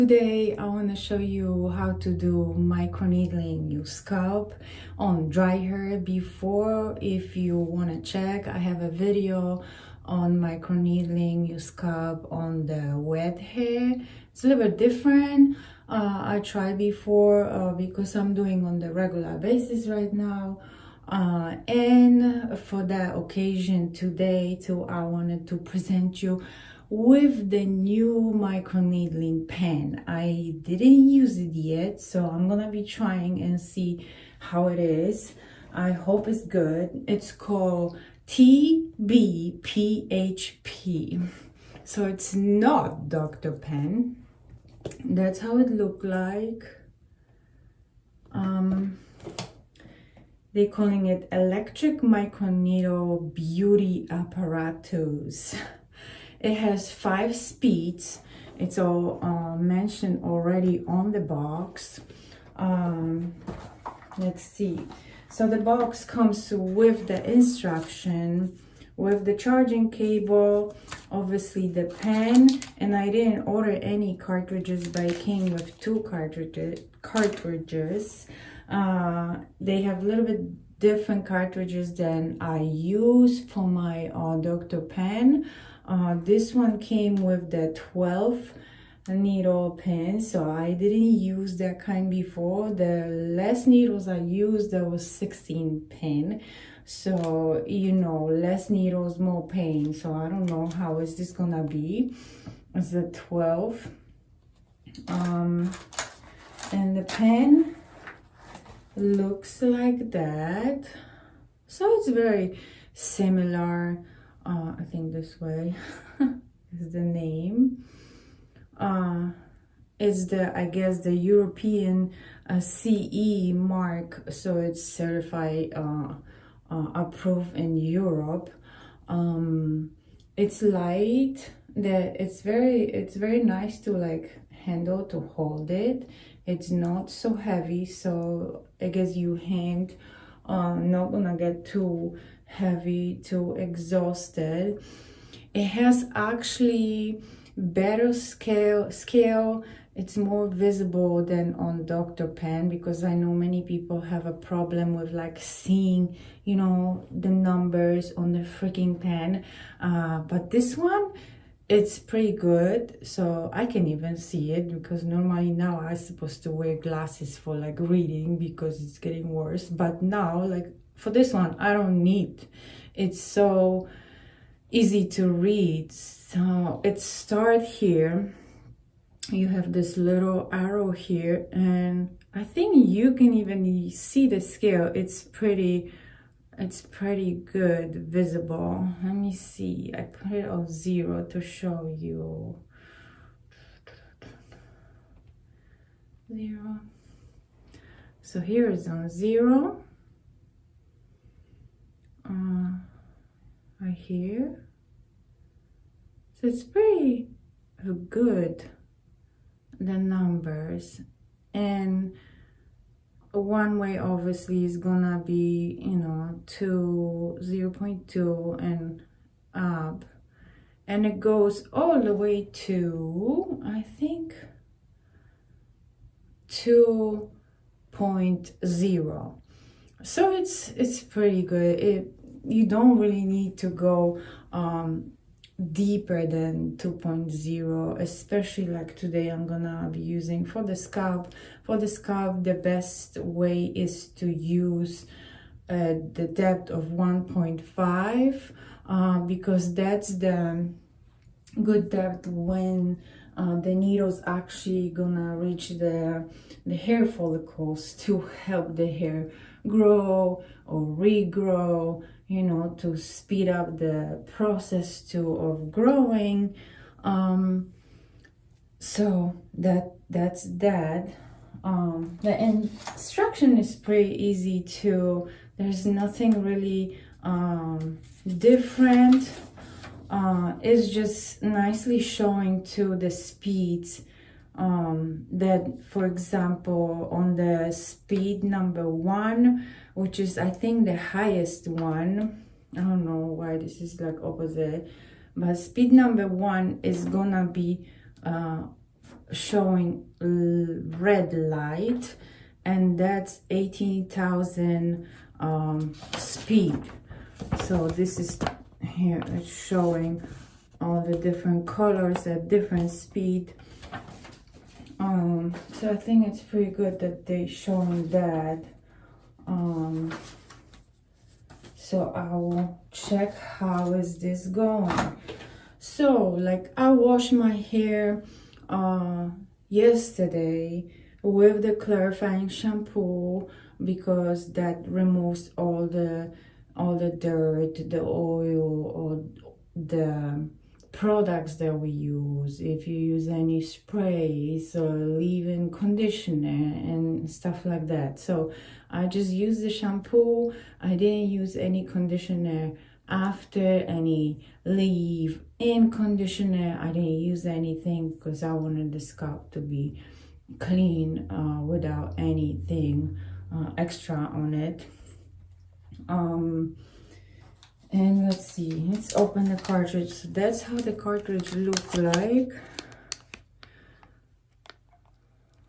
Today I want to show you how to do microneedling your scalp on dry hair. Before, if you want to check, I have a video on microneedling your scalp on the wet hair. It's a little bit different. I tried before because I'm doing on the regular basis right now. And for that occasion today too, I wanted to present you with the new microneedling pen. I didn't use it yet, so I'm gonna be trying and see how it is. I hope it's good. It's called TBPHP. So it's not Dr. Pen. That's how it look like. They're calling it electric microneedle beauty apparatus. It has 5 speeds. It's all mentioned already on the box. Let's see. So the box comes with the instruction, with the charging cable, obviously the pen, and I didn't order any cartridges, but it came with 2 cartridges. They have a little bit different cartridges than I use for my Dr. Pen. This one came with the 12 needle pen, so I didn't use that kind before. The less needles I used, that was 16 pen. So, you know, less needles, more pain. So I don't know how is this gonna be. It's the 12. And the pen looks like that. So it's very similar. I think this way is the name. It's the, I guess, the European CE mark, so it's certified, approved in Europe. It's light. It's very nice to like handle, to hold it. It's not so heavy, so I guess your hand not gonna get too heavy, too exhausted. It has actually better scale. It's more visible than on Dr. Pen, because I know many people have a problem with like seeing, you know, the numbers on the freaking pen. But this one, it's pretty good, so I can even see it, because normally now I'm supposed to wear glasses for like reading because it's getting worse. But now, like for this one, I don't need. It's so easy to read. So it starts here. You have this little arrow here, and I think you can even see the scale. It's pretty good visible. Let me see. I put it on 0 to show you. 0. So here is on 0. Right here. So it's pretty good, the numbers. And one way obviously is gonna be, you know, 0.2 and up, and it goes all the way to, I think, 2.0. so it's pretty good. You don't really need to go deeper than 2.0, especially like today I'm gonna be using for the scalp. For the scalp, the best way is to use the depth of 1.5 because that's the good depth when the needle's actually gonna reach the hair follicles to help the hair grow or regrow, you know, to speed up the process of growing. So that's that. The instruction is pretty easy too. There's nothing really different. It's just nicely showing to the speeds that, for example, on the speed number 1, which is I think the highest one, I don't know why this is like opposite, but speed number 1 is gonna be showing red light, and that's 18,000 speed. So this is here, it's showing all the different colors at different speed. So I think it's pretty good that they showing that. So I will check how is this going. So like I washed my hair yesterday with the clarifying shampoo, because that removes all the dirt, the oil, or the products that we use. If you use any sprays or leave-in conditioner and stuff like that. So I just used the shampoo. I didn't use any conditioner after, any leave-in conditioner. I didn't use anything because I wanted the scalp to be clean without anything extra on it. And let's see, let's open the cartridge. So that's how the cartridge looks like.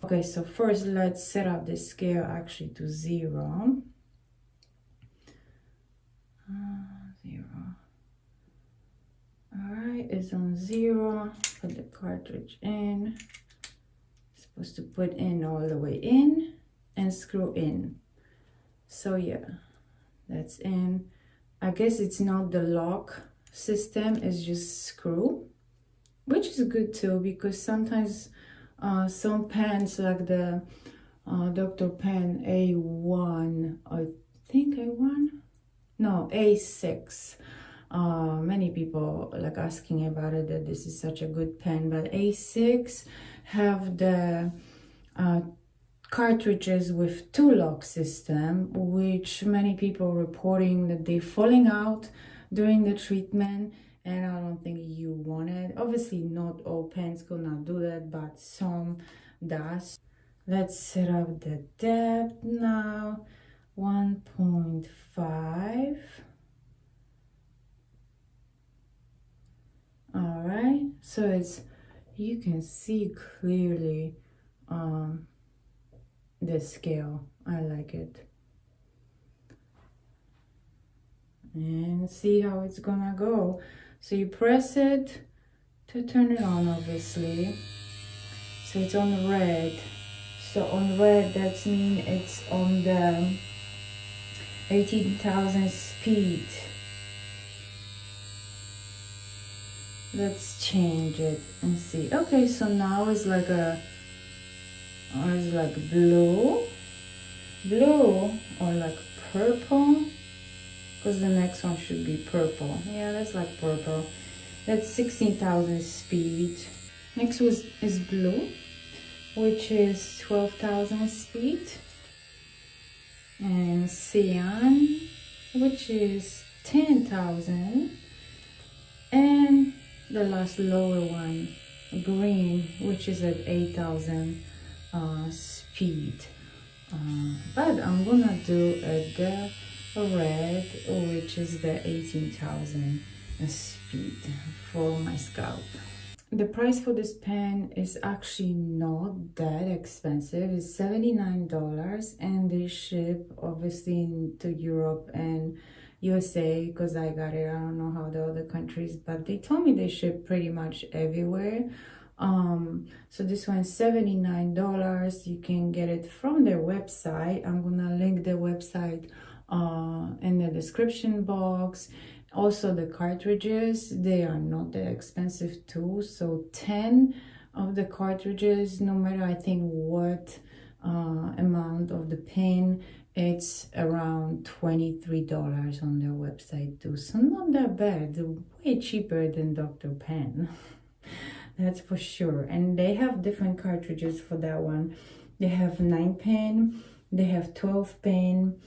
Okay, so first let's set up the scale actually to 0. 0. Alright, it's on 0. Put the cartridge in. Supposed to put in all the way in and screw in. So yeah, that's in. I guess it's not the lock system, it's just screw, which is good too, because sometimes some pens like the Dr. Pen A1, I think A1? No, A6. Many people like asking about it, that this is such a good pen, but A6 have the cartridges with 2-lock system, which many people reporting that they're falling out during the treatment, and I don't think you want it. Obviously not all pens gonna do that, but some does. Let's set up the depth now. 1.5. all right, so it's, you can see clearly the scale. I like it. And see how it's gonna go. So you press it to turn it on, obviously. So it's on red. So on red, that means it's on the 18,000 speed. Let's change it and see. Okay, so now it's like a, it's like blue or like purple, because the next one should be purple. Yeah, that's like purple. That's 16,000 speed. Next is blue, which is 12,000 speed, and cyan, which is 10,000, and the last lower one, green, which is at 8,000 speed. But I'm gonna do the red, which is the 18,000 speed for my scalp. The price for this pen is actually not that expensive. It's $79, and they ship obviously to Europe and USA, because I got it. I don't know how the other countries, but they told me they ship pretty much everywhere. So this one's $79. You can get it from their website. I'm gonna link the website in the description box. Also the cartridges, they are not that expensive too. So 10 of the cartridges, no matter I think what amount of the pen, it's around $23 on their website too. So not that bad, way cheaper than Dr. Pen. That's for sure. And they have different cartridges for that one. They have 9 pen, they have 12 pen,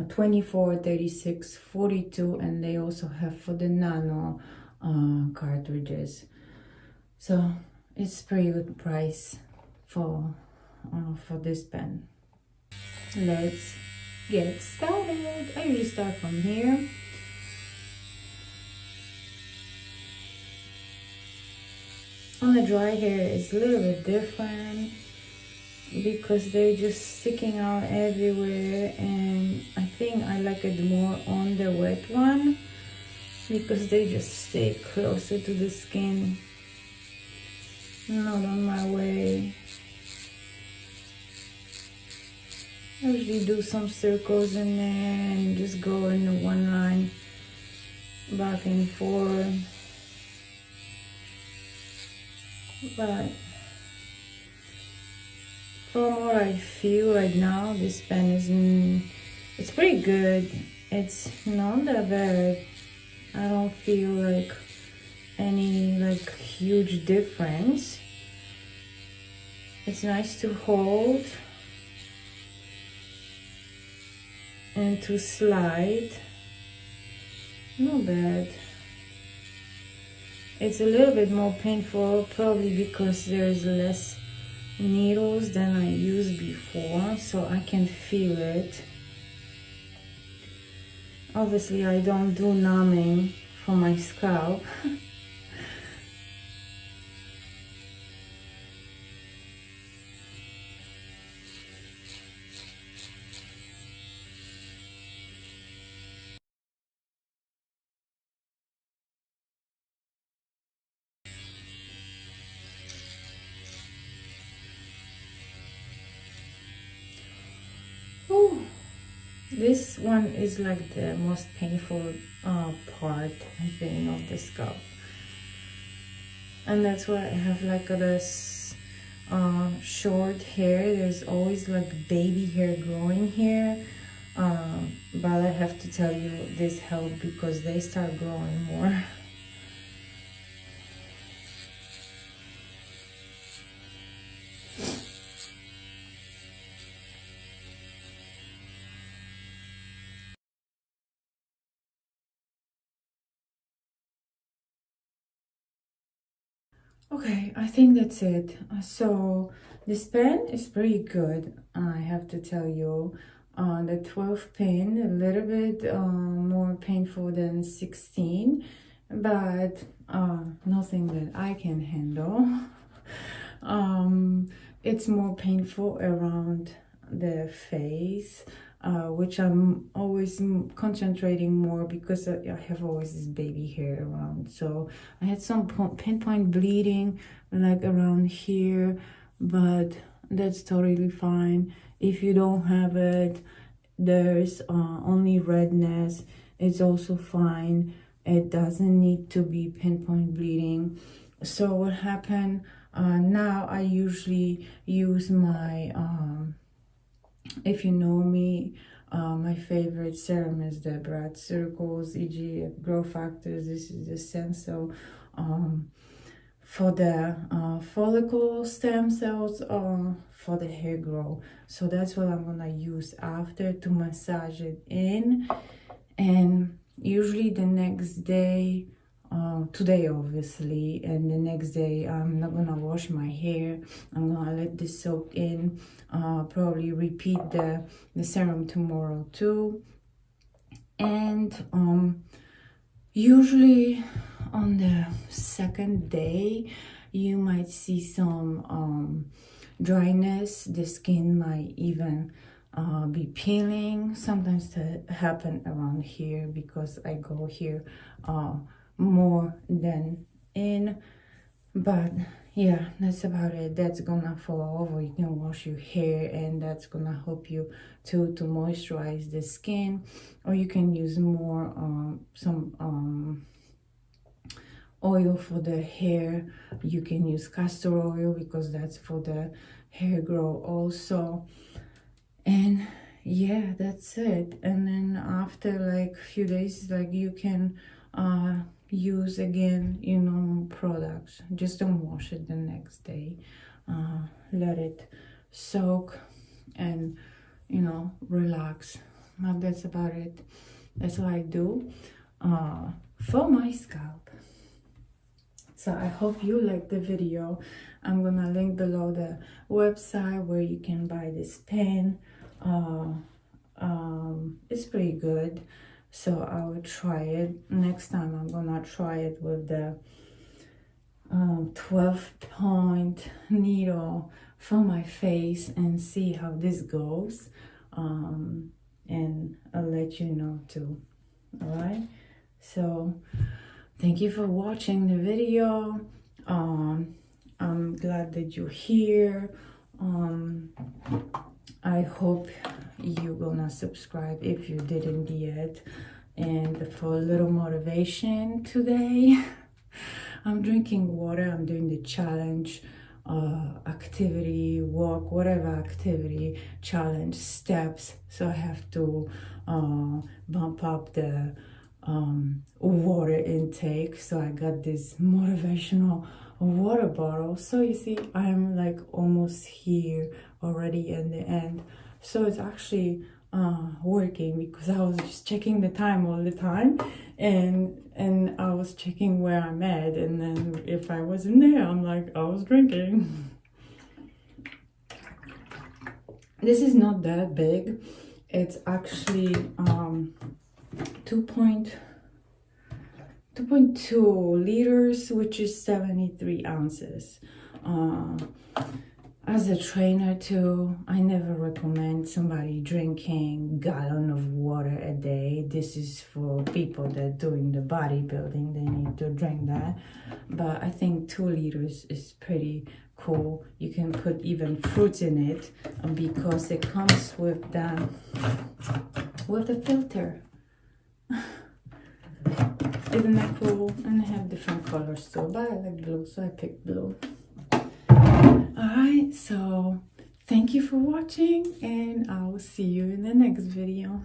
24, 36, 42, and they also have for the nano cartridges. So it's pretty good price for this pen. Let's get started. I usually start from here. On the dry hair it's a little bit different because they're just sticking out everywhere, and I think I like it more on the wet one because they just stay closer to the skin, not on my way. I usually do some circles in there and just go in one line back and forth, but from what I feel right now, this pen is it's pretty good. It's not that bad. I don't feel like any like huge difference. It's nice to hold and to slide. Not bad. It's a little bit more painful, probably because there's less needles than I used before, so I can feel it. Obviously I don't do numbing for my scalp. Ooh. This one is like the most painful part, I think, of the scalp, and that's why I have like this short hair. There's always like baby hair growing here, but I have to tell you, this helped because they start growing more. Okay, I think that's it. So this pen is pretty good, I have to tell you. The 12 pin, a little bit more painful than 16, but nothing that I can handle. It's more painful around the face, which I'm always concentrating more because I have always this baby hair around. So I had some pinpoint bleeding like around here, but that's totally fine. If you don't have it, there's only redness, it's also fine. It doesn't need to be pinpoint bleeding. So what happened, now I usually use my if you know me, my favorite serum is the Bright Circles, e.g. Grow Factors. This is the stem cell for the follicle stem cells, for the hair grow. So that's what I'm gonna use after to massage it in. And usually the next day, today obviously, and the next day I'm not gonna wash my hair. I'm gonna let this soak in, probably repeat the serum tomorrow too. And usually on the second day you might see some dryness. The skin might even be peeling. Sometimes that happen around here because I go here more than in, but yeah, that's about it. That's gonna fall over. You can wash your hair and that's gonna help you to moisturize the skin. Or you can use more some oil for the hair. You can use castor oil because that's for the hair grow also. And yeah, that's it. And then after like a few days, like you can use again, you know, products. Just don't wash it the next day. Let it soak and, you know, relax. That's about it. That's what I do for my scalp. So I hope you liked the video. I'm gonna link below the website where you can buy this pen. It's pretty good, so I will try it. Next time I'm gonna try it with the 12-point needle for my face and see how this goes. And I'll let you know too. All right, so thank you for watching the video. I'm glad that you're here. I hope you're gonna subscribe if you didn't yet. And for a little motivation today, I'm drinking water. I'm doing the challenge activity, walk, whatever activity, challenge steps. So I have to bump up the water intake. So I got this motivational water bottle. So you see, I'm like almost here already in the end. So it's actually working, because I was just checking the time all the time, and I was checking where I'm at, and then if I wasn't there, I'm like, I was drinking. This is not that big. It's actually 2.2 liters, which is 73 ounces. As a trainer too, I never recommend somebody drinking gallon of water a day. This is for people that are doing the bodybuilding. They need to drink that. But I think 2 liters is pretty cool. You can put even fruits in it, because it comes with the filter. Isn't that cool? And I have different colors too, but I like blue, so I picked blue. Alright, so thank you for watching, and I'll see you in the next video.